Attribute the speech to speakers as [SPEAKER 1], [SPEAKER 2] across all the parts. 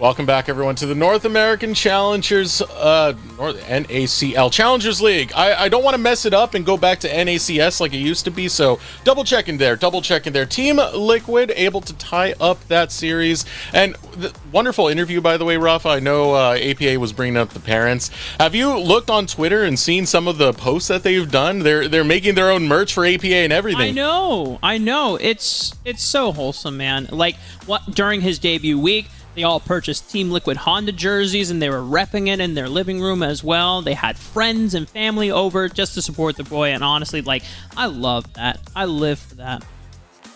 [SPEAKER 1] Welcome back, everyone, to the North American Challengers, NACL Challengers League. I don't want to mess it up and go back to NACS like it used to be, so double checking there. Team Liquid able to tie up that series. And wonderful interview, by the way, Rafa. I know APA was bringing up the parents. Have you looked on Twitter and seen some of the posts that they've done? They're making their own merch for APA and everything.
[SPEAKER 2] I know. It's so wholesome, man. Like, during his debut week, they all purchased Team Liquid Honda jerseys, and they were repping it in their living room as well. They had friends and family over just to support the boy, and honestly, like, I love that. I live for that.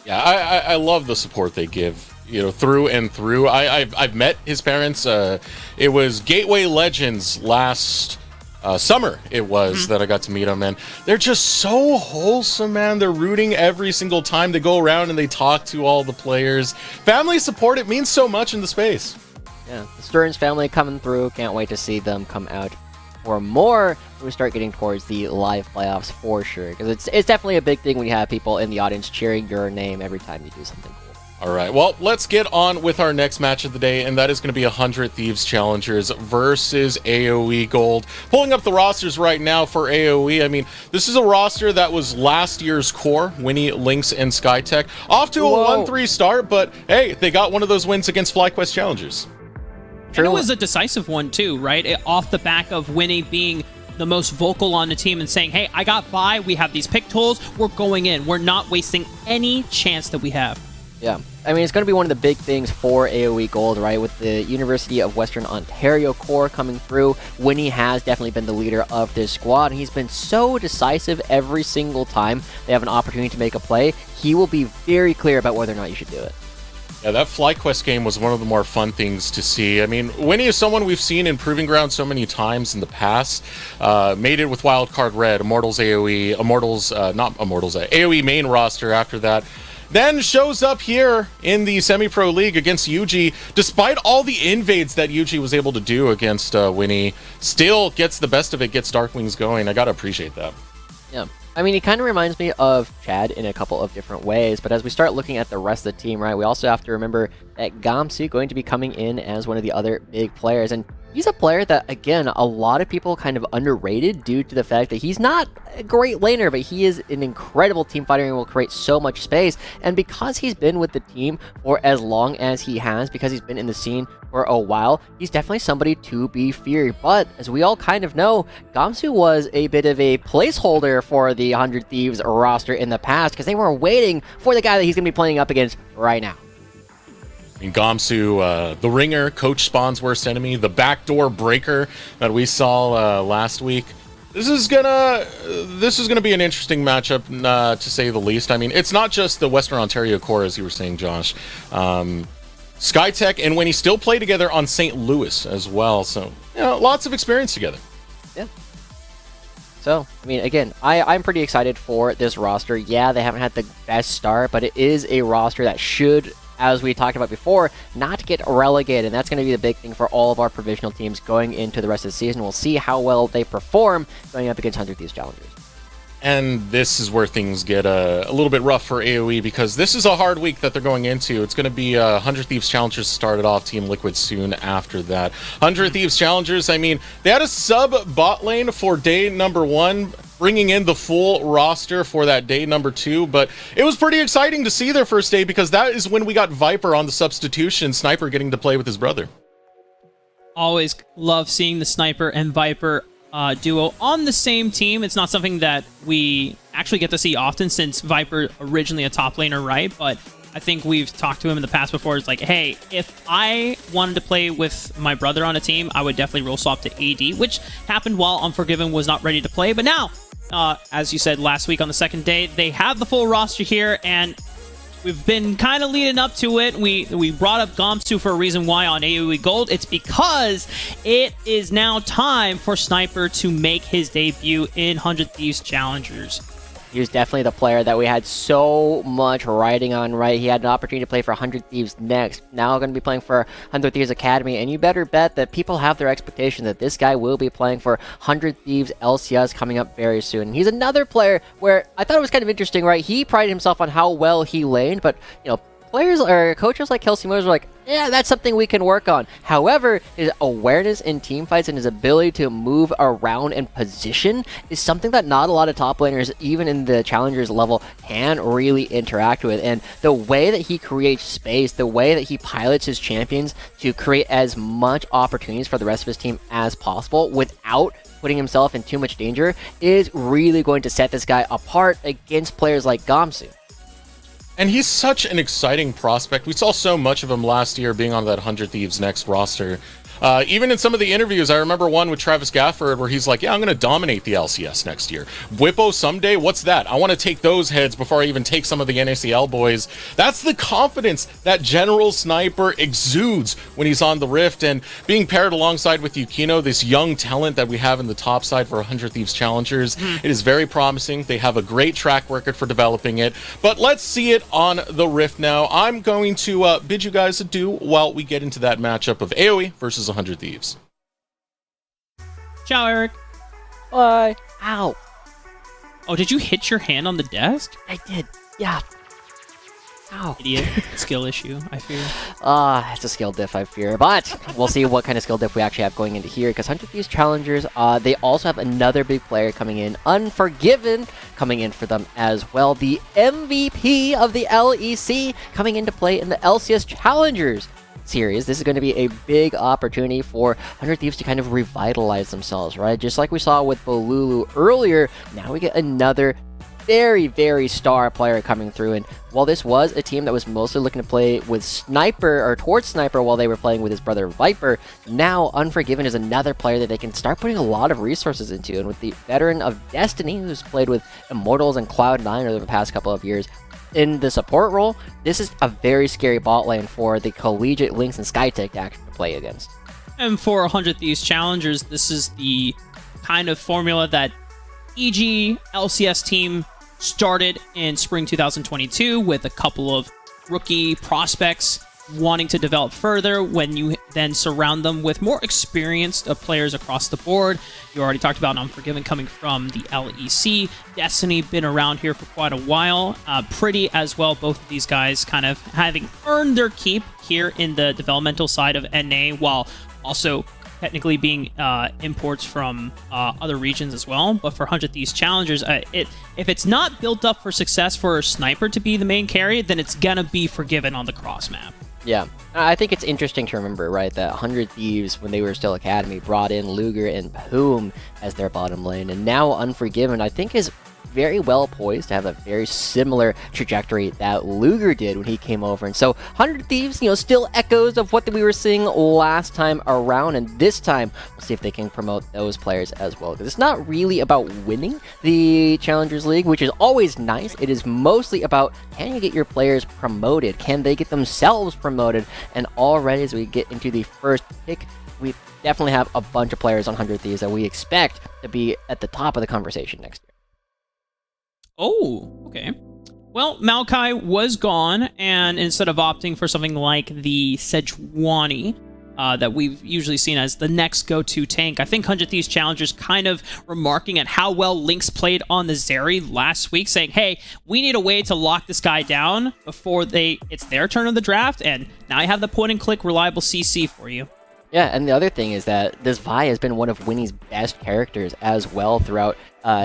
[SPEAKER 1] Yeah, I love the support they give, you know, through and through. I've met his parents. It was Gateway Legends last summer that I got to meet them, and they're just so wholesome, man. They're rooting every single time they go around and they talk to all the players. Family support, it means so much in the space.
[SPEAKER 3] Yeah, the Stearns family coming through. Can't wait to see them come out for more when we start getting towards the live playoffs for sure, because it's definitely a big thing when you have people in the audience cheering your name every time you do something cool.
[SPEAKER 1] All right, well, let's get on with our next match of the day, and that is going to be 100 Thieves Challengers versus AOE Gold. Pulling up the rosters right now for AOE, I mean, this is a roster that was last year's core, Winnie, Lynx, and Skytech. Off to a 1-3 start, but hey, they got one of those wins against FlyQuest Challengers.
[SPEAKER 2] And it was a decisive one, too, right? Off the back of Winnie being the most vocal on the team and saying, hey, I got Vi, we have these pick tools, we're going in. We're not wasting any chance that we have.
[SPEAKER 3] Yeah, I mean, it's going to be one of the big things for AOE Gold, right? With the University of Western Ontario core coming through, Winnie has definitely been the leader of this squad. He's been so decisive every single time they have an opportunity to make a play. He will be very clear about whether or not you should do it.
[SPEAKER 1] Yeah, that FlyQuest game was one of the more fun things to see. I mean, Winnie is someone we've seen in Proving Ground so many times in the past. Made it with Wildcard Red, Immortals AOE, AOE main roster after that. Then shows up here in the Semi-Pro League against Yuji. Despite all the invades that Yuji was able to do against Winnie, still gets the best of it, gets Darkwings going. I gotta appreciate that.
[SPEAKER 3] Yeah. I mean, he kind of reminds me of Chad in a couple of different ways, but as we start looking at the rest of the team, right, we also have to remember that Gamsu going to be coming in as one of the other big players, and he's a player that, again, a lot of people kind of underrated due to the fact that he's not a great laner, but he is an incredible team fighter and will create so much space. And because he's been with the team for as long as he has, because he's been in the scene for a while, he's definitely somebody to be feared. But as we all kind of know, Gamsu was a bit of a placeholder for the 100 Thieves roster in the past, because they were waiting for the guy that he's going to be playing up against right now.
[SPEAKER 1] I mean, Gamsu, the ringer, Coach Spawn's worst enemy, the backdoor breaker that we saw last week. This is gonna be an interesting matchup, to say the least. I mean, it's not just the Western Ontario core, as you were saying, Josh. Skytech and Winnie still play together on St. Louis as well, so you know, lots of experience together.
[SPEAKER 3] Yeah. So, I mean, again, I'm pretty excited for this roster. Yeah, they haven't had the best start, but it is a roster that should, as we talked about before, not get relegated. And that's going to be the big thing for all of our provisional teams going into the rest of the season. We'll see how well they perform going up against 100 Thieves Challengers.
[SPEAKER 1] And this is where things get a little bit rough for AOE, because this is a hard week that they're going into. It's going to be 100 Thieves Challengers started off, Team Liquid soon after that. 100 Thieves Challengers, I mean, they had a sub bot lane for day number 1, bringing in the full roster for that day number 2, but it was pretty exciting to see their first day, because that is when we got Viper on the substitution, Sniper getting to play with his brother.
[SPEAKER 2] Always love seeing the Sniper and Viper duo on the same team. It's not something that we actually get to see often, since Viper originally a top laner, right? But I think we've talked to him in the past before. It's like, hey, if I wanted to play with my brother on a team, I would definitely role swap to AD, which happened while Unforgiven was not ready to play. But now, as you said last week on the second day, they have the full roster here, and we've been kind of leading up to it. We brought up Gamsu for a reason why on AOE Gold. It's because it is now time for Sniper to make his debut in 100 Thieves Challengers.
[SPEAKER 3] He was definitely the player that we had so much riding on, right? He had an opportunity to play for 100 Thieves next. Now going to be playing for 100 Thieves Academy, and you better bet that people have their expectation that this guy will be playing for 100 Thieves LCS coming up very soon. He's another player where I thought it was kind of interesting, right? He prided himself on how well he laned, but, you know, players or coaches like Kelsey Moses were like, yeah, that's something we can work on. However, his awareness in team fights and his ability to move around and position is something that not a lot of top laners, even in the challengers level, can really interact with. And the way that he creates space, the way that he pilots his champions to create as much opportunities for the rest of his team as possible without putting himself in too much danger is really going to set this guy apart against players like Gamsu.
[SPEAKER 1] And he's such an exciting prospect. We saw so much of him last year being on that 100 Thieves Next roster. Even in some of the interviews, I remember one with Travis Gafford where he's like, yeah, I'm going to dominate the LCS next year. Whippo someday? What's that? I want to take those heads before I even take some of the NACL boys. That's the confidence that General Sniper exudes when he's on the Rift, and being paired alongside with Yukino, this young talent that we have in the top side for 100 Thieves Challengers. It is very promising. They have a great track record for developing it, but let's see it on the Rift now. I'm going to bid you guys adieu while we get into that matchup of AOE versus 100 Thieves.
[SPEAKER 2] Ciao, Eric.
[SPEAKER 3] Bye. Ow.
[SPEAKER 2] Oh, did you hit your hand on the desk?
[SPEAKER 3] I did. Yeah. Ow.
[SPEAKER 2] Idiot. Skill issue, I fear.
[SPEAKER 3] It's a skill diff, I fear. But we'll see what kind of skill diff we actually have going into here, because 100 Thieves Challengers, they also have another big player coming in, Unforgiven, coming in for them as well. The MVP of the LEC coming into play in the LCS Challengers series. This is going to be a big opportunity for 100 Thieves to kind of revitalize themselves, right? Just like we saw with Bolulu earlier, now we get another very, very star player coming through. And while this was a team that was mostly looking to play with Sniper, or towards Sniper, while they were playing with his brother Viper, now Unforgiven is another player that they can start putting a lot of resources into. And with the veteran of Destiny, who's played with Immortals and Cloud9 over the past couple of years, in the support role, this is a very scary bot lane for the collegiate Lynx and Skytech to actually play against.
[SPEAKER 2] And for 100 Thieves Challengers, this is the kind of formula that EG LCS team started in spring 2022 with a couple of rookie prospects wanting to develop further. When you then surround them with more experienced players across the board, you already talked about Unforgiven coming from the LEC. Destiny been around here for quite a while. Pretty as well, both of these guys kind of having earned their keep here in the developmental side of NA, while also technically being imports from other regions as well. But for 100 Thieves Challengers, if it's not built up for success for Sniper to be the main carry, then it's gonna be Forgiven on the cross map.
[SPEAKER 3] Yeah, I think it's interesting to remember, right, that 100 Thieves, when they were still Academy, brought in Luger and Poom as their bottom lane, and now Unforgiven, I think, is very well poised to have a very similar trajectory that Luger did when he came over. And so 100 Thieves, still echoes of what we were seeing last time around, and this time we'll see if they can promote those players as well, because it's not really about winning the Challengers League, which is always nice. It is mostly about, can you get your players promoted? Can they get themselves promoted? And already as we get into the first pick, we definitely have a bunch of players on 100 Thieves that we expect to be at the top of the conversation next year.
[SPEAKER 2] Oh, okay. Well, Maokai was gone, and instead of opting for something like the Sejuani that we've usually seen as the next go-to tank, I think 100 Thieves Challengers kind of remarking at how well Lynx played on the Zeri last week, saying, hey, we need a way to lock this guy down before it's their turn of the draft, and now I have the point-and-click reliable CC for you.
[SPEAKER 3] Yeah, and the other thing is that this Vi has been one of Winnie's best characters as well throughout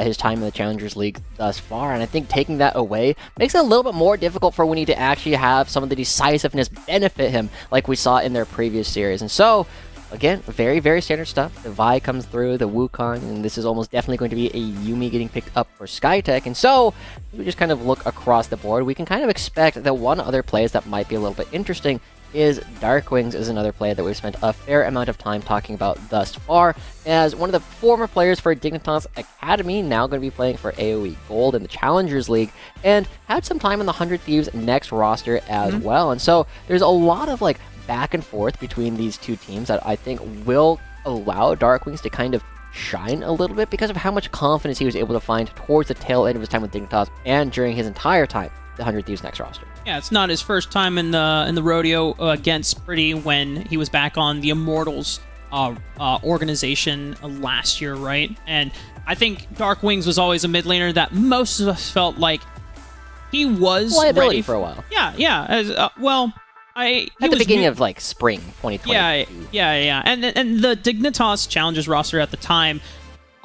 [SPEAKER 3] his time in the Challengers League thus far, and I think taking that away makes it a little bit more difficult for Winnie to actually have some of the decisiveness benefit him like we saw in their previous series. And so, again, very, very standard stuff. The Vi comes through, the Wukong, and this is almost definitely going to be a Yuumi getting picked up for Skytech. And so, we just kind of look across the board. We can kind of expect that one other place that might be a little bit interesting is Darkwings is another player that we've spent a fair amount of time talking about thus far, as one of the former players for Dignitas Academy, now going to be playing for AOE Gold in the Challengers League, and had some time in the 100 Thieves Next roster as well. And so there's a lot of back and forth between these two teams that I think will allow Darkwings to kind of shine a little bit because of how much confidence he was able to find towards the tail end of his time with Dignitas and during his entire time the 100 Thieves Next roster.
[SPEAKER 2] Yeah, it's not his first time in the rodeo against Pretty when he was back on the Immortals organization last year, right? And I think Darkwings was always a mid laner that most of us felt like he was
[SPEAKER 3] liability
[SPEAKER 2] ready
[SPEAKER 3] for a while.
[SPEAKER 2] Yeah. Well, He
[SPEAKER 3] At the
[SPEAKER 2] was
[SPEAKER 3] beginning
[SPEAKER 2] new-
[SPEAKER 3] of like spring 2022.
[SPEAKER 2] Yeah. And the Dignitas Challengers roster at the time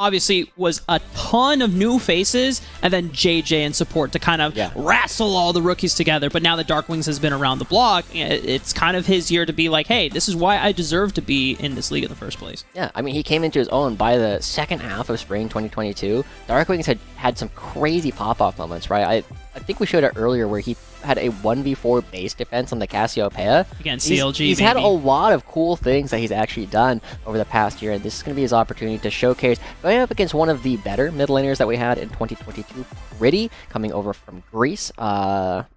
[SPEAKER 2] obviously was a ton of new faces, and then JJ and support to kind of wrestle all the rookies together. But now that Darkwings has been around the block, it's kind of his year to be like, hey, this is why I deserve to be in this league in the first place.
[SPEAKER 3] Yeah, I mean, he came into his own by the second half of spring 2022. Darkwings had some crazy pop-off moments, right? I think we showed it earlier where he had a 1v4 base defense on the Cassiopeia.
[SPEAKER 2] Against CLG,
[SPEAKER 3] He's had a lot of cool things that he's actually done over the past year, and this is going to be his opportunity to showcase going up against one of the better mid laners that we had in 2022. Gritty, coming over from Greece. Prodromos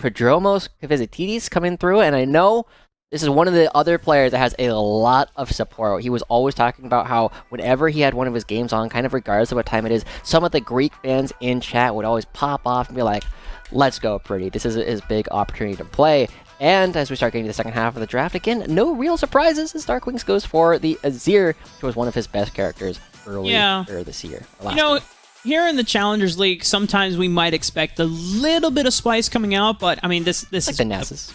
[SPEAKER 3] Kavizitidis coming through, and I know this is one of the other players that has a lot of support. He was always talking about how whenever he had one of his games on, kind of regardless of what time it is, some of the Greek fans in chat would always pop off and be like, let's go, Pretty. This is his big opportunity to play. And as we start getting to the second half of the draft, again, no real surprises as Darkwings goes for the Azir, which was one of his best characters earlier this year.
[SPEAKER 2] Here in the Challengers League, sometimes we might expect a little bit of spice coming out, but I mean, this
[SPEAKER 3] like
[SPEAKER 2] is
[SPEAKER 3] the Nasus.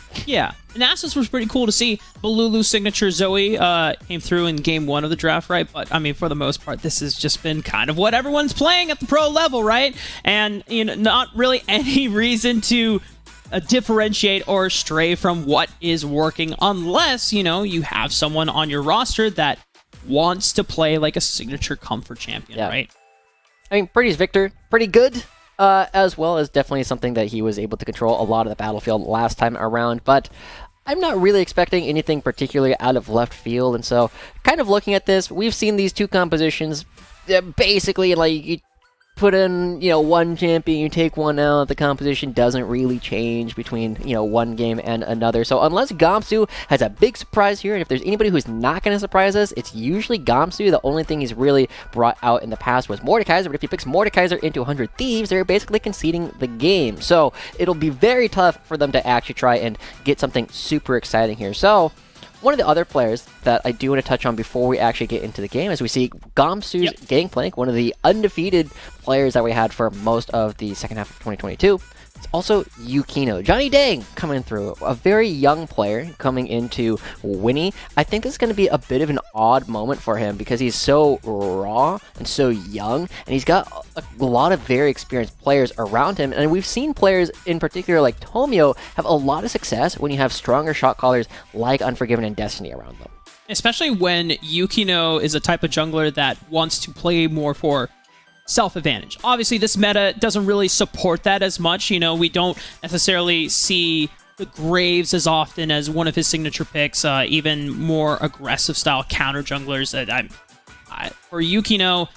[SPEAKER 2] Nasus was pretty cool to see. Balulu signature Zoe came through in game 1 of the draft, right? But I mean, for the most part, this has just been kind of what everyone's playing at the pro level, right? And not really any reason to differentiate or stray from what is working, unless you have someone on your roster that wants to play like a signature comfort champion, right?
[SPEAKER 3] I mean, Pretty's Victor, pretty good, as well as definitely something that he was able to control a lot of the battlefield last time around, but I'm not really expecting anything particularly out of left field, and so kind of looking at this, we've seen these two compositions, basically, like, you put in, one champion, you take one out, the composition doesn't really change between, one game and another. So unless Gamsu has a big surprise here, and if there's anybody who's not going to surprise us, it's usually Gamsu. The only thing he's really brought out in the past was Mordekaiser, but if he picks Mordekaiser into 100 Thieves, they're basically conceding the game. So it'll be very tough for them to actually try and get something super exciting here. So one of the other players that I do want to touch on before we actually get into the game is we see Gamsu's Gangplank, one of the undefeated players that we had for most of the second half of 2022. It's also Yukino. Johnny Dang coming through. A very young player coming into Winnie. I think this is going to be a bit of an odd moment for him because he's so raw and so young, and he's got a lot of very experienced players around him. And we've seen players in particular like Tomio have a lot of success when you have stronger shot callers like Unforgiven and Destiny around them.
[SPEAKER 2] Especially when Yukino is a type of jungler that wants to play more for self-advantage. Obviously, this meta doesn't really support that as much. We don't necessarily see the Graves as often as one of his signature picks, even more aggressive style counter junglers. For Yukino,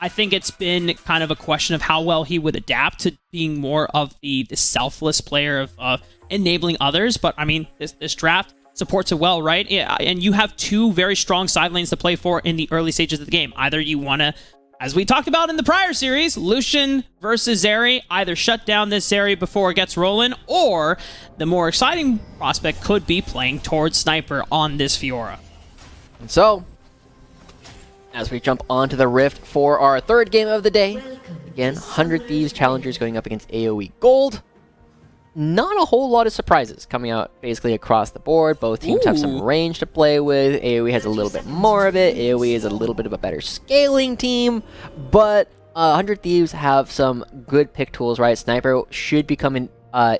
[SPEAKER 2] I think it's been kind of a question of how well he would adapt to being more of the selfless player of enabling others. But I mean, this draft supports it well, right? And you have two very strong side lanes to play for in the early stages of the game. Either you want to, as we talked about in the prior series, Lucian versus Zeri, either shut down this Zeri before it gets rolling, or the more exciting prospect could be playing towards Sniper on this Fiora.
[SPEAKER 3] And so, as we jump onto the Rift for our third game of the day, again, 100 Thieves Challengers going up against AOE Gold. Not a whole lot of surprises coming out basically across the board. Both teams have some range to play with. AOE has a little bit more of it. AOE is a little bit of a better scaling team, but 100 Thieves have some good pick tools, right? Sniper should become an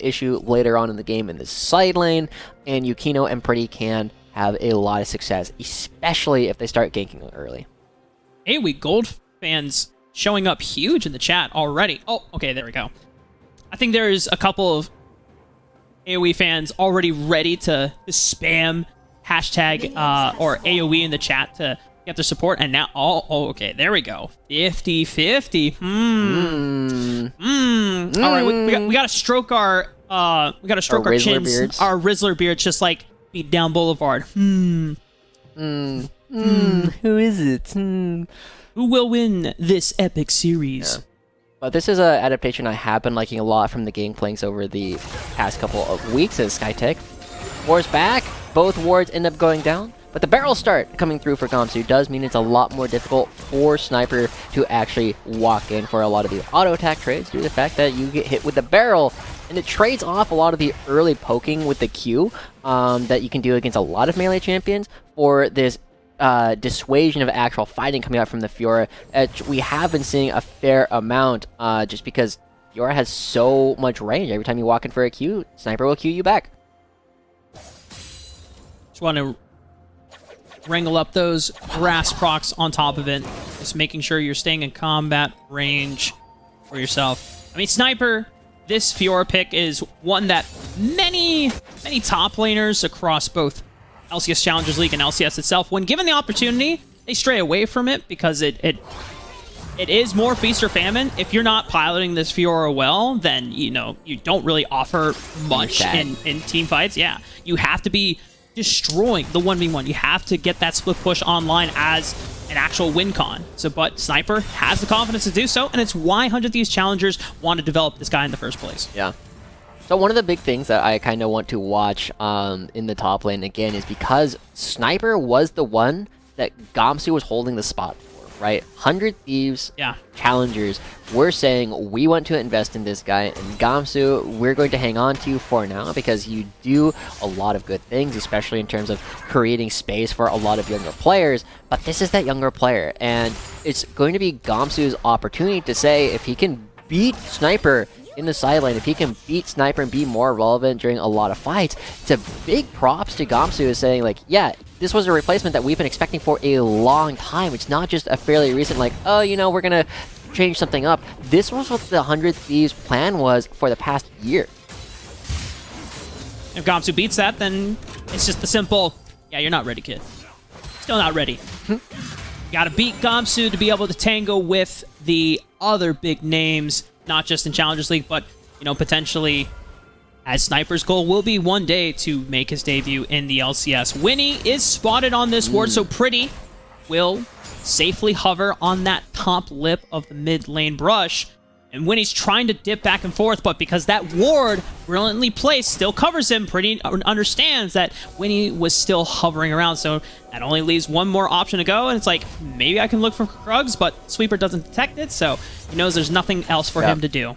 [SPEAKER 3] issue later on in the game in the side lane, and Yukino and Pretty can have a lot of success, especially if they start ganking early.
[SPEAKER 2] AOE Gold fans showing up huge in the chat already. Oh, okay, there we go. I think there's a couple of AOE fans already ready to spam hashtag or AOE in the chat to get their support, and now, okay, there we go. 50-50. All right, we gotta stroke our chins,
[SPEAKER 3] beards.
[SPEAKER 2] our Rizzler beards, just like beat down Boulevard.
[SPEAKER 3] Who is it?
[SPEAKER 2] Who will win this epic series?
[SPEAKER 3] Yeah. But this is an adaptation I have been liking a lot from the Gangplanks over the past couple of weeks as Skytech. Ward's back. Both wards end up going down. But the barrel start coming through for Gamsu does mean it's a lot more difficult for Sniper to actually walk in for a lot of the auto attack trades due to the fact that you get hit with the barrel and it trades off a lot of the early poking with the Q that you can do against a lot of melee champions for this dissuasion of actual fighting coming out from the Fiora. We have been seeing a fair amount just because Fiora has so much range. Every time you walk in for a Q, Sniper will Q you back.
[SPEAKER 2] Just want to wrangle up those grass procs on top of it. Just making sure you're staying in combat range for yourself. I mean, Sniper, this Fiora pick is one that many top laners across both LCS Challengers League and LCS itself, when given the opportunity, they stray away from it because it is more feast or famine. If you're not piloting this Fiora well, then, you know, you don't really offer much in team fights. Yeah, you have to be destroying the 1v1. You have to get that split push online as an actual win con. So, but Sniper has the confidence to do so, and it's why 100 Thieves Challengers want to develop this guy in the first place.
[SPEAKER 3] Yeah. So one of the big things that I kind of want to watch in the top lane again is because Sniper was the one that Gamsu was holding the spot for, right? 100 Thieves Challengers were saying, we want to invest in this guy, and Gamsu, we're going to hang on to you for now because you do a lot of good things, especially in terms of creating space for a lot of younger players, but this is that younger player, and it's going to be Gamsu's opportunity to say if he can beat Sniper in the side lane, if he can beat Sniper and be more relevant during a lot of fights, it's a big props to Gamsu is saying, like, yeah, this was a replacement that we've been expecting for a long time. It's not just a fairly recent, like, oh, you know, we're gonna change something up. This was what the 100 Thieves plan was for the past year.
[SPEAKER 2] If Gamsu beats that, then it's just the simple, yeah, you're not ready, kid. Still not ready. You gotta beat Gamsu to be able to tango with the other big names, not just in Challengers League, but, you know, potentially as Sniper's goal will be one day to make his debut in the LCS. Winnie is spotted on this ward, so Pretty will safely hover on that top lip of the mid lane brush. And Winnie's trying to dip back and forth, but because that ward, brilliantly placed, still covers him, Pretty understands that Winnie was still hovering around, so that only leaves one more option to go, and it's like, maybe I can look for Krugs, but Sweeper doesn't detect it, so he knows there's nothing else for him to do.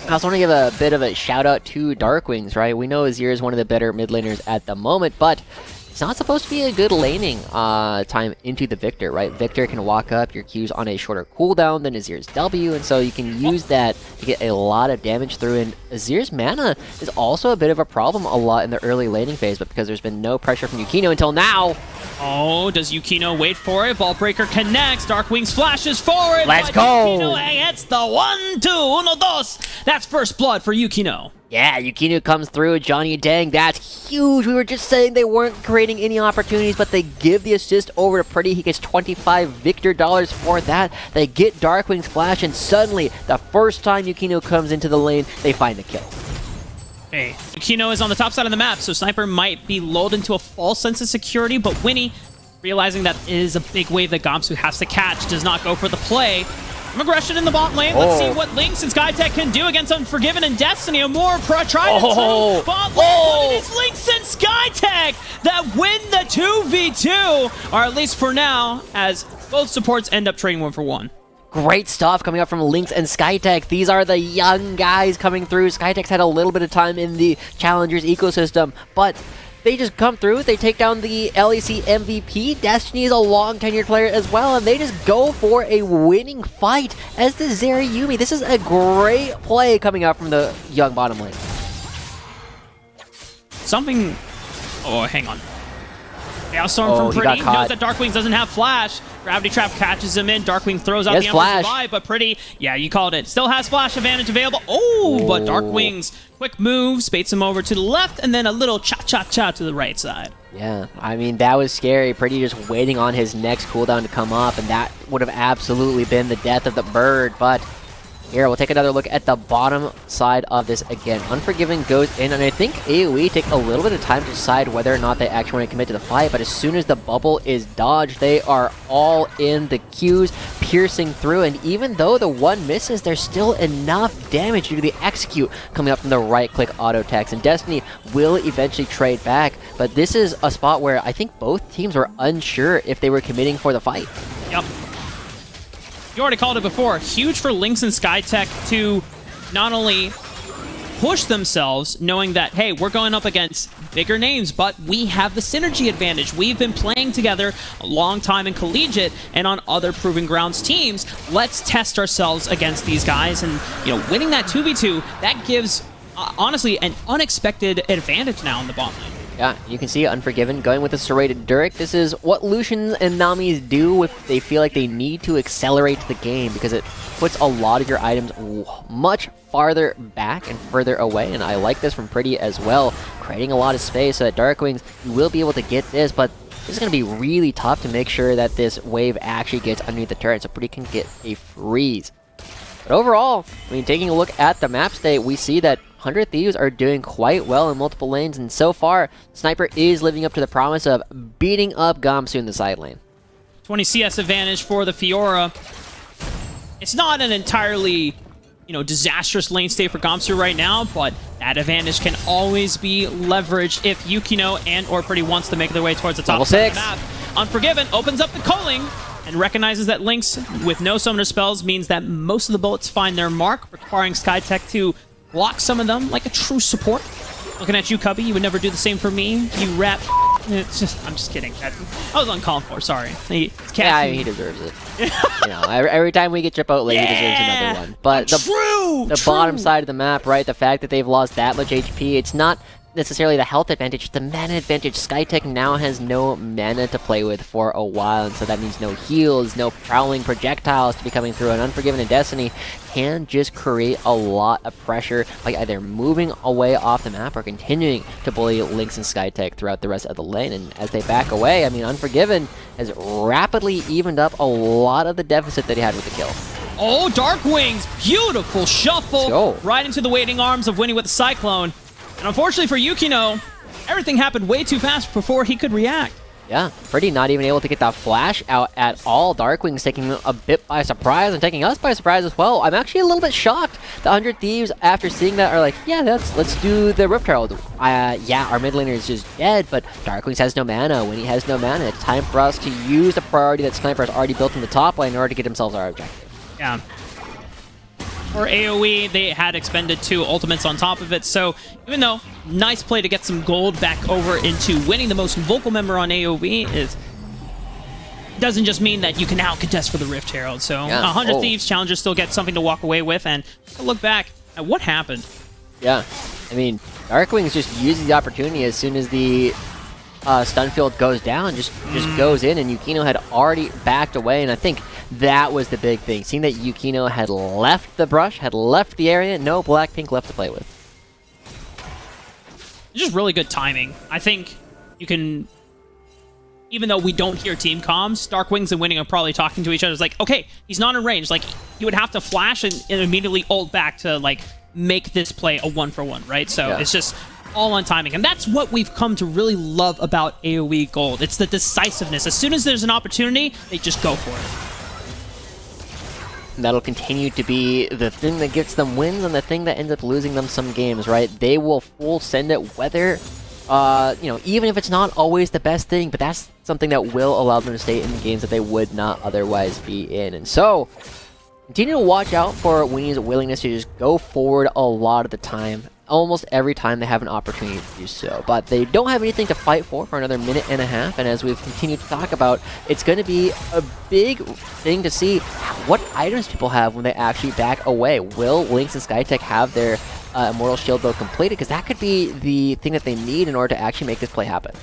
[SPEAKER 3] I also want to give a bit of a shout out to Darkwings, right? We know Azir is one of the better mid laners at the moment, but it's not supposed to be a good laning time into the Victor, right? Victor can walk up your Qs on a shorter cooldown than Azir's W, and so you can use that to get a lot of damage through, and Azir's mana is also a bit of a problem a lot in the early laning phase, but because there's been no pressure from Yukino until now.
[SPEAKER 2] Oh, does Yukino wait for it? Ballbreaker connects, Darkwings flashes forward.
[SPEAKER 3] Let's go!
[SPEAKER 2] Yukino hits the 1, 2, 1, 2. That's first blood for Yukino.
[SPEAKER 3] Yeah, Yukino comes through, Johnny Dang, that's huge. We were just saying they weren't creating any opportunities, but they give the assist over to Pretty. He gets 25 Victor dollars for that. They get Darkwing's flash, and suddenly, the first time Yukino comes into the lane, they find the kill.
[SPEAKER 2] Hey, Yukino is on the top side of the map, so Sniper might be lulled into a false sense of security, but Winnie, realizing that is a big wave that Gamsu has to catch, does not go for the play. Aggression in the bot lane. Let's see what Lynx and Skytech can do against Unforgiven and Destiny. A more tried and true bot lane, but it is Lynx and Skytech that win the 2v2, or at least for now, as both supports end up trading 1 for 1.
[SPEAKER 3] Great stuff coming up from Lynx and Skytech. These are the young guys coming through. Skytech's had a little bit of time in the Challengers ecosystem, but they just come through, they take down the LEC MVP. Destiny is a long tenured player as well, and they just go for a winning fight as the Zerayumi. This is a great play coming out from the young bottom lane.
[SPEAKER 2] Something... Oh, hang on. Chaos Storm from Pretty. Knows that Darkwings doesn't have flash. Gravity Trap catches him in. Darkwing throws out the Emperor's Revive, but Pretty, yeah, you called it. Still has flash advantage available. Oh, but Darkwing's quick moves, baits him over to the left, and then a little cha-cha-cha to the right side.
[SPEAKER 3] Yeah, I mean, that was scary. Pretty just waiting on his next cooldown to come up, and that would have absolutely been the death of the bird, but here, we'll take another look at the bottom side of this again. Unforgiven goes in, and I think AOE take a little bit of time to decide whether or not they actually want to commit to the fight, but as soon as the bubble is dodged, they are all in the Qs, piercing through, and even though the one misses, there's still enough damage due to the execute coming up from the right-click auto text, and Destiny will eventually trade back, but this is a spot where I think both teams were unsure if they were committing for the fight.
[SPEAKER 2] Yep. You already called it before. Huge for Lynx and Skytech to not only push themselves knowing that, hey, we're going up against bigger names, but we have the synergy advantage. We've been playing together a long time in collegiate and on other Proving Grounds teams. Let's test ourselves against these guys. And, winning that 2v2, that gives, honestly, an unexpected advantage now in the bot lane.
[SPEAKER 3] Yeah, you can see Unforgiven going with the serrated Durek. This is what Lucians and Namis do if they feel like they need to accelerate the game, because it puts a lot of your items much farther back and further away, and I like this from Pretty as well, creating a lot of space so that Darkwings, you will be able to get this, but this is going to be really tough to make sure that this wave actually gets underneath the turret, so Pretty can get a freeze. But overall, taking a look at the map state, we see that 100 Thieves are doing quite well in multiple lanes, and so far, Sniper is living up to the promise of beating up Gamsu in the side lane.
[SPEAKER 2] 20 CS advantage for the Fiora. It's not an entirely, disastrous lane state for Gamsu right now, but that advantage can always be leveraged if Yukino and or Pretty wants to make their way towards the top of the map. Unforgiven opens up the culling and recognizes that Lynx with no summoner spells means that most of the bullets find their mark, requiring Skytech to block some of them like a true support. Looking at you, Cubby, you would never do the same for me. You rap. It's just, I'm just kidding. I was uncalled for, sorry.
[SPEAKER 3] Yeah, he deserves it. Every time we get Trip out late, he deserves another one. But the bottom side of the map, right, the fact that they've lost that much HP, it's not necessarily the health advantage, it's the mana advantage. Skytech now has no mana to play with for a while, and so that means no heals, no prowling projectiles to be coming through, and Unforgiven and Destiny can just create a lot of pressure by either moving away off the map or continuing to bully Lynx and Skytech throughout the rest of the lane. And as they back away, Unforgiven has rapidly evened up a lot of the deficit that he had with the kill.
[SPEAKER 2] Oh, Darkwings, beautiful shuffle right into the waiting arms of Winnie with the Cyclone. And unfortunately for Yukino, everything happened way too fast before he could react.
[SPEAKER 3] Yeah, Pretty not even able to get that flash out at all. Darkwing's taking him a bit by surprise and taking us by surprise as well. I'm actually a little bit shocked. The 100 Thieves, after seeing that, are like, yeah, let's do the Rift Herald. Yeah, our mid laner is just dead, but Darkwings has no mana. When he has no mana, it's time for us to use the priority that Sniper has already built in the top lane in order to get themselves our objective.
[SPEAKER 2] Yeah. For AOE, they had expended 2 ultimates on top of it, so even though nice play to get some gold back over into winning the most vocal member on AOE doesn't just mean that you can now contest for the Rift Herald. So 100 Thieves Challengers still get something to walk away with, and look back at what happened.
[SPEAKER 3] Yeah, Darkwings just uses the opportunity as soon as the stun field goes down, just goes in, and Yukino had already backed away, and I think that was the big thing. Seeing that Yukino had left the brush, had left the area, no Blackpink left to play with.
[SPEAKER 2] Just really good timing. I think you can, even though we don't hear team comms, Darkwings and Winning are probably talking to each other. It's like, okay, he's not in range. Like, you would have to flash and immediately ult back to, make this play a 1-for-1, right? So it's just all on timing. And that's what we've come to really love about AoE Gold. It's the decisiveness. As soon as there's an opportunity, they just go for it.
[SPEAKER 3] That'll continue to be the thing that gets them wins and the thing that ends up losing them some games, right? They will full send it, whether, even if it's not always the best thing, but that's something that will allow them to stay in games that they would not otherwise be in. And so, continue to watch out for Winnie's willingness to just go forward a lot of the time. Almost every time they have an opportunity to do so. But they don't have anything to fight for another minute and a half, and as we've continued to talk about, it's going to be a big thing to see what items people have when they actually back away. Will Lynx and Skytech have their Immortal Shield build completed? Because that could be the thing that they need in order to actually make this play happen.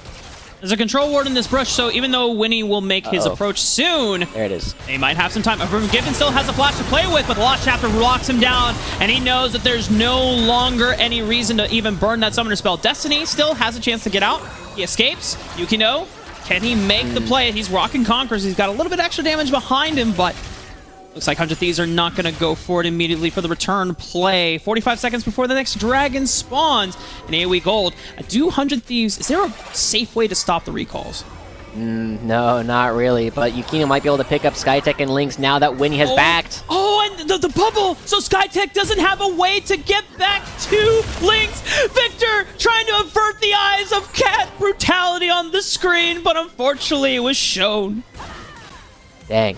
[SPEAKER 2] There's a control ward in this brush, so even though Winnie will make his approach soon,
[SPEAKER 3] there it is.
[SPEAKER 2] They might have some time. Given still has a flash to play with, but the Lost Chapter locks him down, and he knows that there's no longer any reason to even burn that summoner spell. Destiny still has a chance to get out. He escapes. Yukino, can he make the play? He's rocking Conquerors. He's got a little bit extra damage behind him, but looks like 100 Thieves are not going to go for it immediately for the return play. 45 seconds before the next dragon spawns in AoE Gold. Do 100 Thieves, is there a safe way to stop the recalls?
[SPEAKER 3] No, not really, but Yukino might be able to pick up Skytech and Lynx now that Winnie has backed.
[SPEAKER 2] Oh, and the bubble! So Skytech doesn't have a way to get back to Lynx. Victor trying to avert the eyes of cat brutality on the screen, but unfortunately it was shown.
[SPEAKER 3] Dang.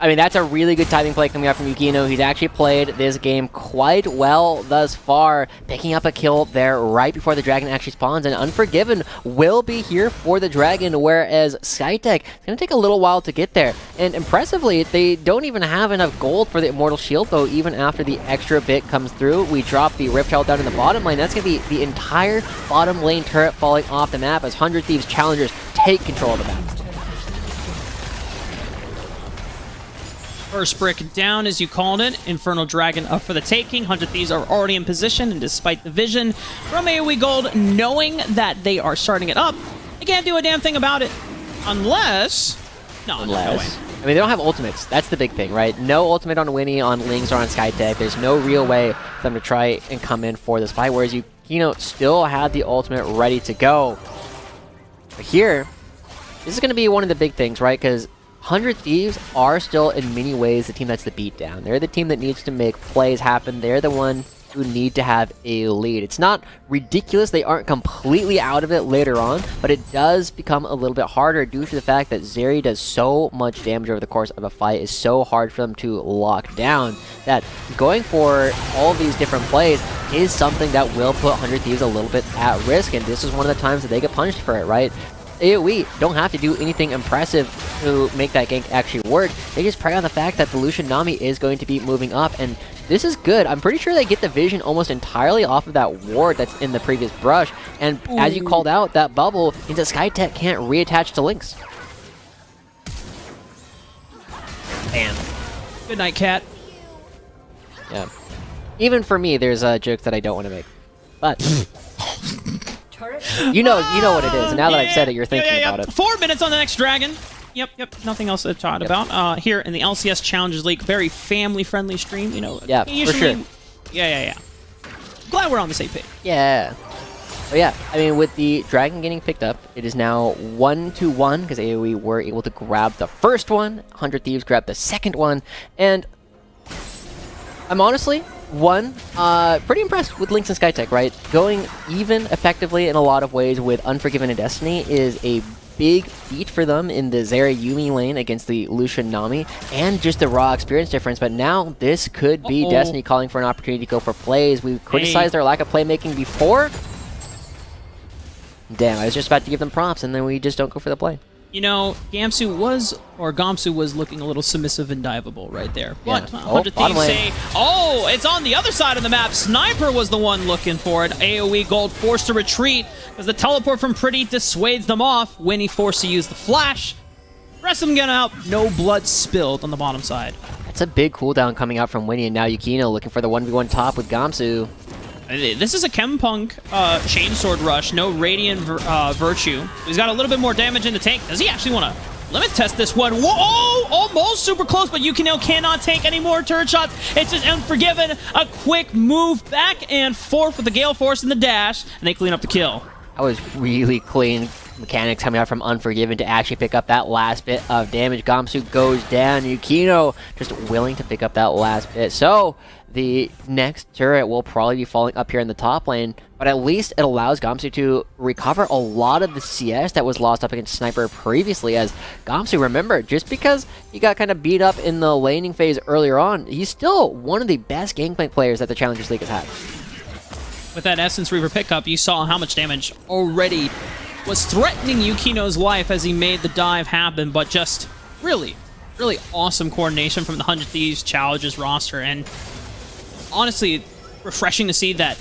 [SPEAKER 3] I mean, that's a really good timing play coming out from Yukino. He's actually played this game quite well thus far, picking up a kill there right before the dragon actually spawns, and Unforgiven will be here for the dragon, whereas Skytech is going to take a little while to get there. And impressively, they don't even have enough gold for the Immortal Shield, though, even after the extra bit comes through. We drop the Rift Herald down in the bottom lane. That's going to be the entire bottom lane turret falling off the map as 100 Thieves Challengers take control of the map.
[SPEAKER 2] First brick down, as you called it. Infernal Dragon up for the taking. 100 Thieves are already in position, and despite the vision from AOE Gold, knowing that they are starting it up, they can't do a damn thing about it. Unless... No, no way.
[SPEAKER 3] I mean, they don't have ultimates. That's the big thing, right? No ultimate on Winnie, on Lings, or on Skytech. There's no real way for them to try and come in for this fight, whereas Yukino still had the ultimate ready to go. But here, this is going to be one of the big things, right? Because 100 Thieves are still, in many ways, the team that's the beatdown. They're the team that needs to make plays happen. They're the one who need to have a lead. It's not ridiculous. They aren't completely out of it later on, but it does become a little bit harder due to the fact that Zeri does so much damage over the course of a fight. It's so hard for them to lock down that going for all these different plays is something that will put 100 Thieves a little bit at risk, and this is one of the times that they get punished for it, right? AOE don't have to do anything impressive to make that gank actually work. They just prey on the fact that the Lucian Nami is going to be moving up, and this is good. I'm pretty sure they get the vision almost entirely off of that ward that's in the previous brush, and as you called out, that bubble into Skytech can't reattach to Lynx. Damn.
[SPEAKER 2] Good night, cat.
[SPEAKER 3] Yeah. Even for me, there's jokes that I don't want to make. But... You know what it is. And now that I've said it, you're thinking about it.
[SPEAKER 2] 4 minutes on the next dragon. Yep. Nothing else to talk about. Here in the LCS Challengers League, very family-friendly stream. You know.
[SPEAKER 3] Yeah,
[SPEAKER 2] usually,
[SPEAKER 3] for sure.
[SPEAKER 2] Yeah. Glad we're on the same page.
[SPEAKER 3] Yeah. But yeah, I mean, with the dragon getting picked up, it is now 1-1 because AOE were able to grab the first one. 100 Thieves grabbed the second one, and I'm honestly pretty impressed with Lynx and Skytech, right? Going even effectively in a lot of ways with Unforgiven and Destiny is a big feat for them in the Zeri Yuumi lane against the Lucian Nami, and just the raw experience difference. But now this could be Destiny calling for an opportunity to go for plays. We criticized their lack of playmaking before. Damn, I was just about to give them props, and then we just don't go for the play.
[SPEAKER 2] You know, Gamsu was looking a little submissive and diveable right there. But 100 Thieves say, oh, it's on the other side of the map. Sniper was the one looking for it. AOE Gold forced to retreat because the teleport from Pretty dissuades them off. Winnie forced to use the flash. The rest of them get out. No blood spilled on the bottom side.
[SPEAKER 3] That's a big cooldown coming out from Winnie, and now Yukino looking for the 1v1 top with Gamsu.
[SPEAKER 2] This is a Chempunk Chainsword Rush, no Radiant Virtue. He's got a little bit more damage in the tank. Does he actually want to limit test this one? Whoa! Almost super close, but Yukino cannot take any more turret shots. It's just Unforgiven. A quick move back and forth with the Gale Force and the dash, and they clean up the kill.
[SPEAKER 3] That was really clean mechanics coming out from Unforgiven to actually pick up that last bit of damage. Gamsu goes down. Yukino just willing to pick up that last bit. So the next turret will probably be falling up here in the top lane, but at least it allows Gamsu to recover a lot of the CS that was lost up against Sniper previously, as Gamsu, remember, just because he got kind of beat up in the laning phase earlier on, he's still one of the best gangplank players that the Challengers League has had.
[SPEAKER 2] With that Essence Reaver pickup, you saw how much damage already was threatening Yukino's life as he made the dive happen, but just really awesome coordination from the 100 Thieves Challengers roster, and honestly, refreshing to see that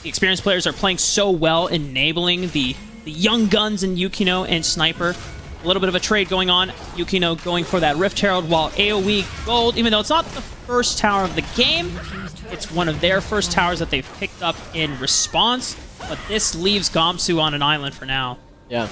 [SPEAKER 2] the experienced players are playing so well, enabling the young guns in Yukino and Sniper. A little bit of a trade going on. Yukino going for that Rift Herald, while AOE Gold, even though it's not the first tower of the game, it's one of their first towers that they've picked up in response, but this leaves Gamsu on an island for now.
[SPEAKER 3] Yeah.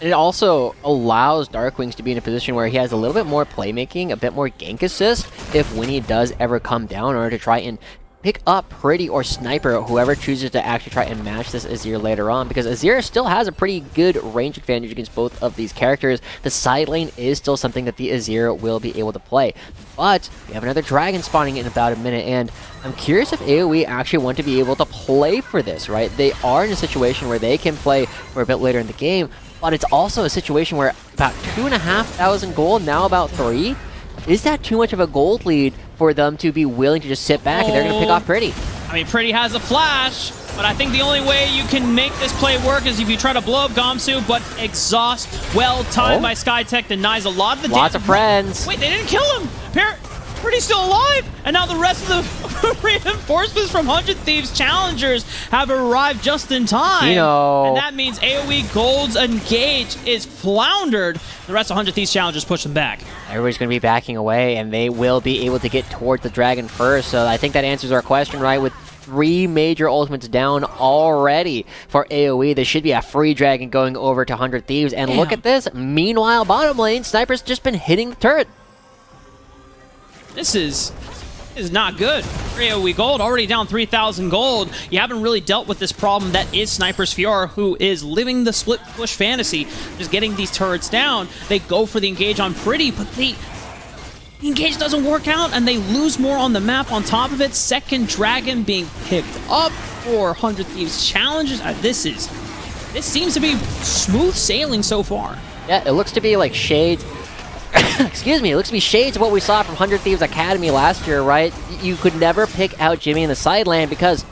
[SPEAKER 3] And it also allows Darkwings to be in a position where he has a little bit more playmaking, a bit more gank assist, if Winnie does ever come down, in order to try and pick up Pretty or Sniper, whoever chooses to actually try and match this Azir later on, because Azir still has a pretty good range advantage against both of these characters. The side lane is still something that the Azir will be able to play. But we have another dragon spawning in about a minute, and I'm curious if AOE actually want to be able to play for this, right? They are in a situation where they can play for a bit later in the game, but it's also a situation where about 2,500 gold, now about 3. is that too much of a gold lead for them to be willing to just sit back and they're going to pick off Pretty?
[SPEAKER 2] I mean, Pretty has a flash, but I think the only way you can make this play work is if you try to blow up Gamsu, but exhaust, well timed by SkyTech, denies a lot of the damage.
[SPEAKER 3] Lots of friends.
[SPEAKER 2] Wait, they didn't kill him. Pretty's still alive, and now the rest of the reinforcements from 100 Thieves Challengers have arrived just in time. And that means AOE Gold's engage is floundered. The rest of 100 Thieves Challengers push them back.
[SPEAKER 3] Everybody's going to be backing away, and they will be able to get towards the dragon first. So I think that answers our question, right? With 3 major ultimates down already for AOE, there should be a free dragon going over to 100 Thieves. And look at this. Meanwhile, bottom lane, Sniper's just been hitting the turret.
[SPEAKER 2] This is not good. AOE Gold already down 3,000 gold. You haven't really dealt with this problem that is Sniper's Fiora, who is living the split push fantasy, just getting these turrets down. They go for the engage on Pretty, but the engage doesn't work out, and they lose more on the map on top of it. Second dragon being picked up for 100 Thieves Challenges. This seems to be smooth sailing so far.
[SPEAKER 3] Yeah, it looks to be like shades. Excuse me, it looks to be shades of what we saw from 100 Thieves Academy last year, right? You could never pick out Jimmy in the side lane because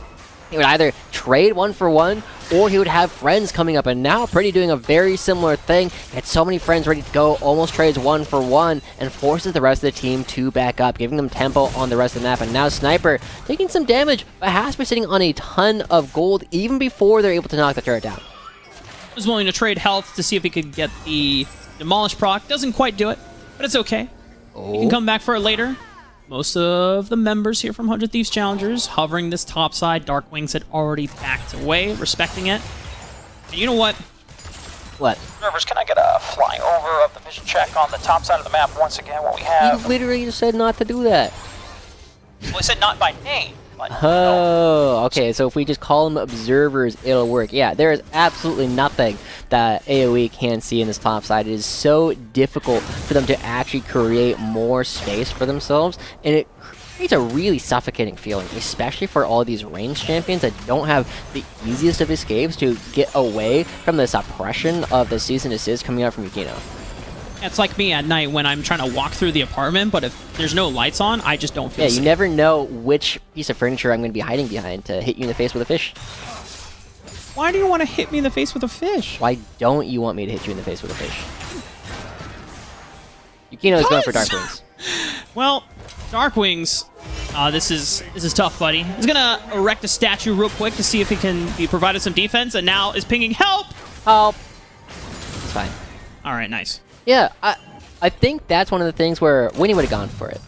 [SPEAKER 3] he would either trade 1-for-1 or he would have friends coming up. And now Pretty doing a very similar thing. Had so many friends ready to go, almost trades 1-for-1 and forces the rest of the team to back up, giving them tempo on the rest of the map. And now Sniper taking some damage, but has been sitting on a ton of gold even before they're able to knock the turret down.
[SPEAKER 2] Was willing to trade health to see if he could get the Demolish proc. Doesn't quite do it, but it's okay. You can come back for it later. Most of the members here from 100 Thieves Challengers hovering this top side. Darkwings had already backed away, respecting it. And you know what?
[SPEAKER 3] What?
[SPEAKER 4] Observers, can I get a flying over of the vision check on the top side of the map once again? What we have?
[SPEAKER 3] You literally just said not to do that.
[SPEAKER 4] Well, I said not by name. But
[SPEAKER 3] Oh, okay, so if we just call them observers, it'll work. Yeah, there is absolutely nothing that AoE can see in this top side. It is so difficult for them to actually create more space for themselves, and it creates a really suffocating feeling, especially for all these ranged champions that don't have the easiest of escapes to get away from the suppression of the cease and desist coming out from Yukino.
[SPEAKER 2] It's like me at night when I'm trying to walk through the apartment, but if there's no lights on, I just don't feel safe.
[SPEAKER 3] You never know which piece of furniture I'm going to be hiding behind to hit you in the face with a fish.
[SPEAKER 2] Why do you want to hit me in the face with a fish?
[SPEAKER 3] Why don't you want me to hit you in the face with a fish? Yukino is going for Darkwings.
[SPEAKER 2] Well, Darkwings, this is tough, buddy. He's gonna erect a statue real quick to see if he can be provided some defense, and now is pinging help.
[SPEAKER 3] Help. It's fine.
[SPEAKER 2] All right, nice.
[SPEAKER 3] Yeah, I think that's one of the things where Winnie would have gone for it.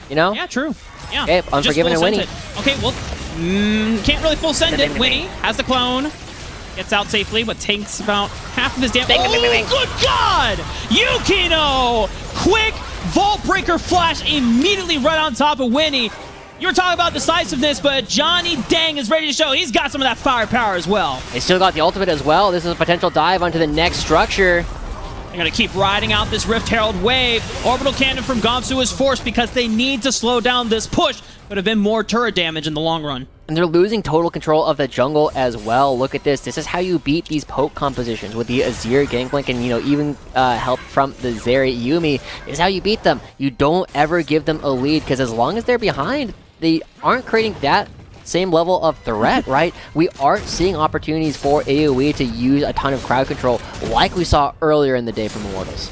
[SPEAKER 3] You know?
[SPEAKER 2] Yeah, true. Yeah.
[SPEAKER 3] Okay, Unforgiven and Winnie.
[SPEAKER 2] Okay, well, can't really full send it. Winnie has the clone. Gets out safely, but takes about half of his damage. Oh, good God! Yukino! Quick Vault Breaker flash immediately right on top of Winnie. You were talking about decisiveness, but Johnny Dang is ready to show he's got some of that firepower as well.
[SPEAKER 3] They still got the ultimate as well. This is a potential dive onto the next structure.
[SPEAKER 2] They're going to keep riding out this Rift Herald wave. Orbital Cannon from Gamsu is forced because they need to slow down this push. Could have been more turret damage in the long run.
[SPEAKER 3] And they're losing total control of the jungle as well. Look at this. This is how you beat these poke compositions with the Azir Gangplank and, even help from the Zeri Yumi. This is how you beat them. You don't ever give them a lead because as long as they're behind, they aren't creating that same level of threat, right? We aren't seeing opportunities for AoE to use a ton of crowd control like we saw earlier in the day from Immortals.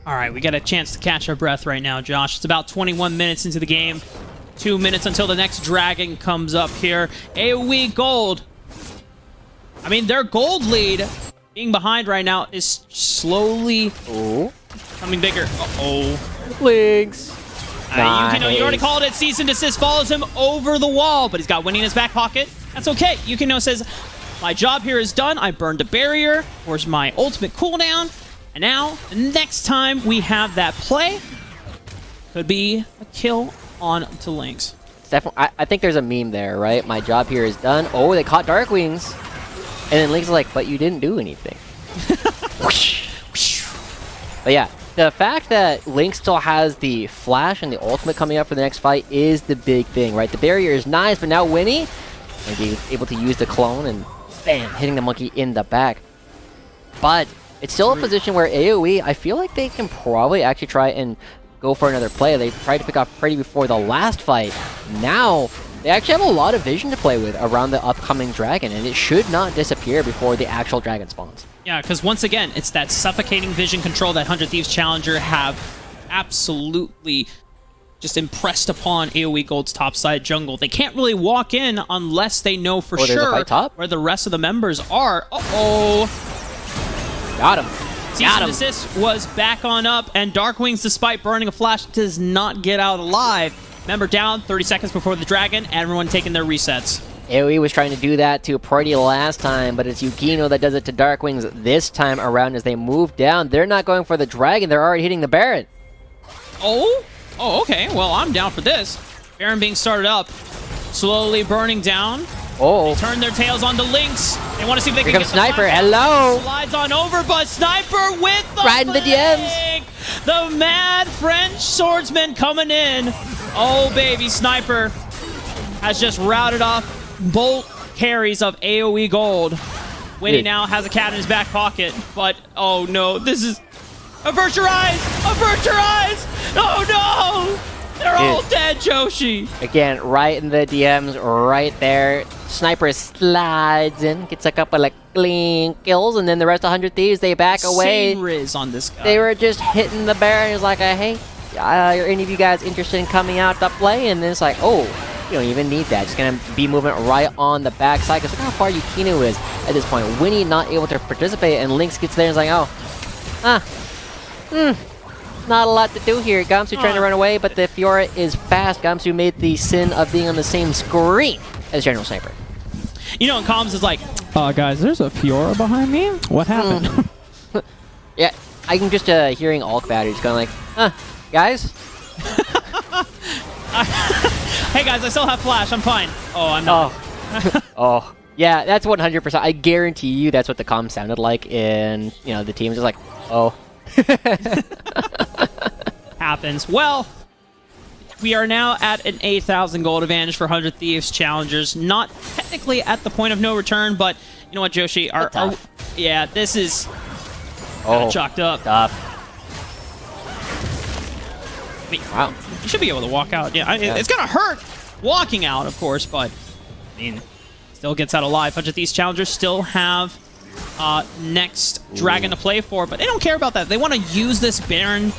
[SPEAKER 2] All right, we got a chance to catch our breath right now, Josh. It's about 21 minutes into the game. 2 minutes until the next dragon comes up here. AoE Gold. I mean, their gold lead, being behind right now, is slowly becoming bigger. Uh-oh.
[SPEAKER 3] Links.
[SPEAKER 2] Yukino, you already called it. Cease and desist follows him over the wall, but he's got Winnie in his back pocket. That's okay. Yukino says, my job here is done. I burned a barrier. Where's my ultimate cooldown? And now, the next time we have that play, could be a kill on to Lynx.
[SPEAKER 3] I think there's a meme there, right? My job here is done. Oh, they caught Darkwings. And then Lynx is like, but you didn't do anything. But yeah. The fact that Link still has the flash and the ultimate coming up for the next fight is the big thing, right? The barrier is nice, but now Winnie may be able to use the clone and bam, hitting the monkey in the back. But It's still a position where AOE, I feel like they can probably actually try and go for another play. They tried to pick off Freddy before the last fight. Now, they actually have a lot of vision to play with around the upcoming dragon, and it should not disappear before the actual dragon spawns.
[SPEAKER 2] Yeah, because once again, it's that suffocating vision control that 100 Thieves Challenger have absolutely just impressed upon AOE Gold's topside jungle. They can't really walk in unless they know for sure where the rest of the members are. Uh-oh.
[SPEAKER 3] Got him.
[SPEAKER 2] Cease and desist was back on up, and Darkwings, despite burning a flash, does not get out alive. Member down, 30 seconds before the dragon, everyone taking their resets.
[SPEAKER 3] AOE was trying to do that to Party last time, but it's Yukino that does it to Darkwings this time around as they move down. They're not going for the dragon, they're already hitting the Baron.
[SPEAKER 2] Oh, okay. Well, I'm down for this. Baron being started up, slowly burning down.
[SPEAKER 3] Oh.
[SPEAKER 2] They turn their tails on the Lynx. They want to see if they can get
[SPEAKER 3] Sniper.
[SPEAKER 2] the
[SPEAKER 3] Hello.
[SPEAKER 2] Slides on over, but Sniper with the
[SPEAKER 3] right in the DMs.
[SPEAKER 2] The mad French swordsman coming in. Oh, baby, Sniper has just routed off bolt carries of AOE Gold. Winnie now has a cat in his back pocket, but oh no, this is... Avert your eyes! Avert your eyes! Oh no! They're all dead, Joshi!
[SPEAKER 3] Again, right in the DMs, right there. Sniper slides in, gets a couple of clean kills, and then the rest of 100 Thieves, they back away.
[SPEAKER 2] Riz on this guy.
[SPEAKER 3] They were just hitting the Baron. He's like, hey, are any of you guys interested in coming out to play? And then it's like, oh, you don't even need that. Just gonna be moving right on the backside. Because look how far Yukino is at this point. Winnie not able to participate, and Lynx gets there and is like, not a lot to do here. Gamsu trying to run away, but the Fiora is fast. Gamsu made the sin of being on the same screen as General Sniper.
[SPEAKER 2] You know, and Comms is like, guys, there's a Fiora behind me? What happened?
[SPEAKER 3] Yeah, I'm just hearing Alk batteries going like, guys?
[SPEAKER 2] Hey guys, I still have flash. I'm fine. Oh, I'm not.
[SPEAKER 3] Oh. Yeah, that's 100%. I guarantee you that's what the comm sounded like in, the team. Just like, oh.
[SPEAKER 2] Happens. Well, we are now at an 8,000 gold advantage for 100 Thieves Challengers. Not technically at the point of no return, but you know what, Joshi? Yeah, this is chalked up.
[SPEAKER 3] Tough. Wow.
[SPEAKER 2] You should be able to walk out. Yeah, it's gonna hurt walking out, of course, but I mean, still gets out alive. 100 Thieves Challengers still have next dragon to play for, but they don't care about that. They want to use this Baron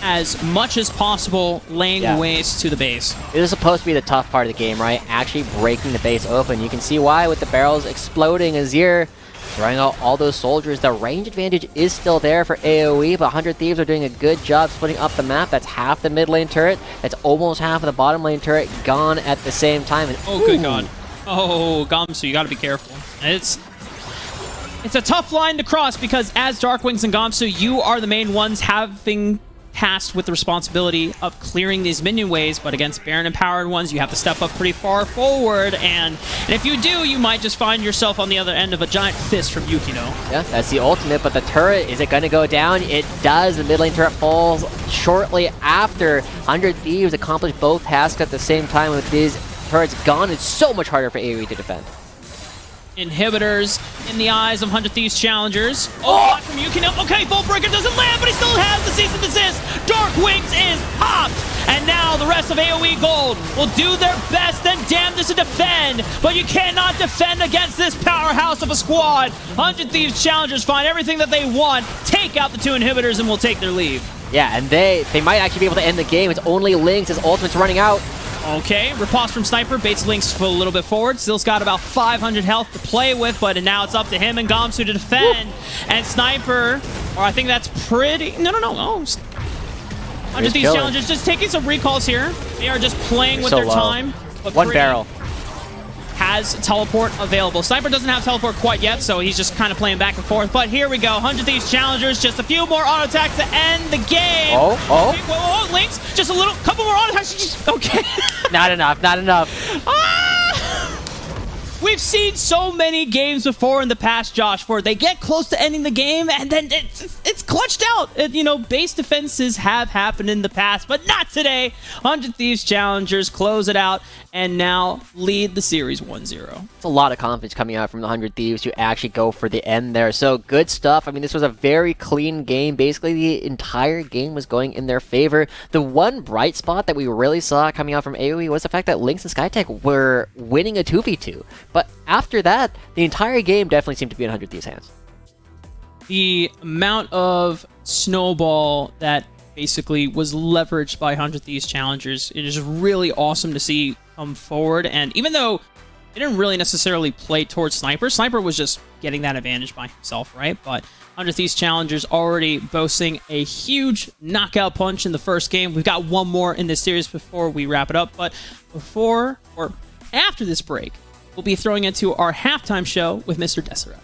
[SPEAKER 2] as much as possible, laying waste to the base.
[SPEAKER 3] This is supposed to be the tough part of the game, right? Actually breaking the base open. You can see why with the barrels exploding. Azir throwing out all those soldiers. The range advantage is still there for AoE, but 100 Thieves are doing a good job splitting up the map. That's half the mid lane turret. That's almost half of the bottom lane turret gone at the same time. And,
[SPEAKER 2] good God. Oh, Gamsu, you gotta be careful. It's a tough line to cross because as Darkwings and Gamsu, you are the main ones having tasked with the responsibility of clearing these minion waves, but against Baron empowered ones, you have to step up pretty far forward, and if you do, you might just find yourself on the other end of a giant fist from Yukino. Yeah,
[SPEAKER 3] that's the ultimate, but the turret, is it going to go down? It does. The mid lane turret falls shortly after. 100 Thieves accomplish both tasks at the same time. With these turrets gone, it's so much harder for AoE to defend.
[SPEAKER 2] Inhibitors in the eyes of 100 Thieves Challengers. Oh, from Yukino. Okay, Bolt Breaker doesn't land, but he still has the cease and desist. Darkwings is popped, and now the rest of AoE Gold will do their best and damnedest to defend, but you cannot defend against this powerhouse of a squad. 100 Thieves Challengers find everything that they want, take out the two inhibitors, and will take their leave.
[SPEAKER 3] Yeah, and they might actually be able to end the game. It's only Lynx. His ultimate's running out.
[SPEAKER 2] Okay, riposte from Sniper, baits Lynx a little bit forward. Still's got about 500 health to play with, but now it's up to him and Gamsu to defend. And Sniper, or I think that's pretty... No. Oh, 100 Thieves Challengers just taking some recalls here. They are just playing with their time. But
[SPEAKER 3] one barrel.
[SPEAKER 2] Has teleport available. Sniper doesn't have teleport quite yet, so he's just kind of playing back and forth. But here we go. 100 Thieves Challengers, just a few more auto attacks to end the game. Okay, whoa, Lynx, just a couple more auto attacks. Okay.
[SPEAKER 3] Not enough.
[SPEAKER 2] We've seen so many games before in the past, Josh, where they get close to ending the game and then it's clutched out. Base defenses have happened in the past, but not today. 100 Thieves Challengers close it out and now lead the series 1-0.
[SPEAKER 3] It's a lot of confidence coming out from the 100 Thieves to actually go for the end there. So good stuff. I mean, this was a very clean game. Basically, the entire game was going in their favor. The one bright spot that we really saw coming out from AOE was the fact that Lynx and Skytech were winning a 2v2. But after that, the entire game definitely seemed to be in 100 Thieves' hands.
[SPEAKER 2] The amount of snowball that basically was leveraged by 100 Thieves Challengers, it is really awesome to see come forward. And even though they didn't really necessarily play towards Sniper, Sniper was just getting that advantage by himself, right? But 100 Thieves Challengers already boasting a huge knockout punch in the first game. We've got one more in this series before we wrap it up. But before or after this break, we'll be throwing into our halftime show with Mr. Deseret.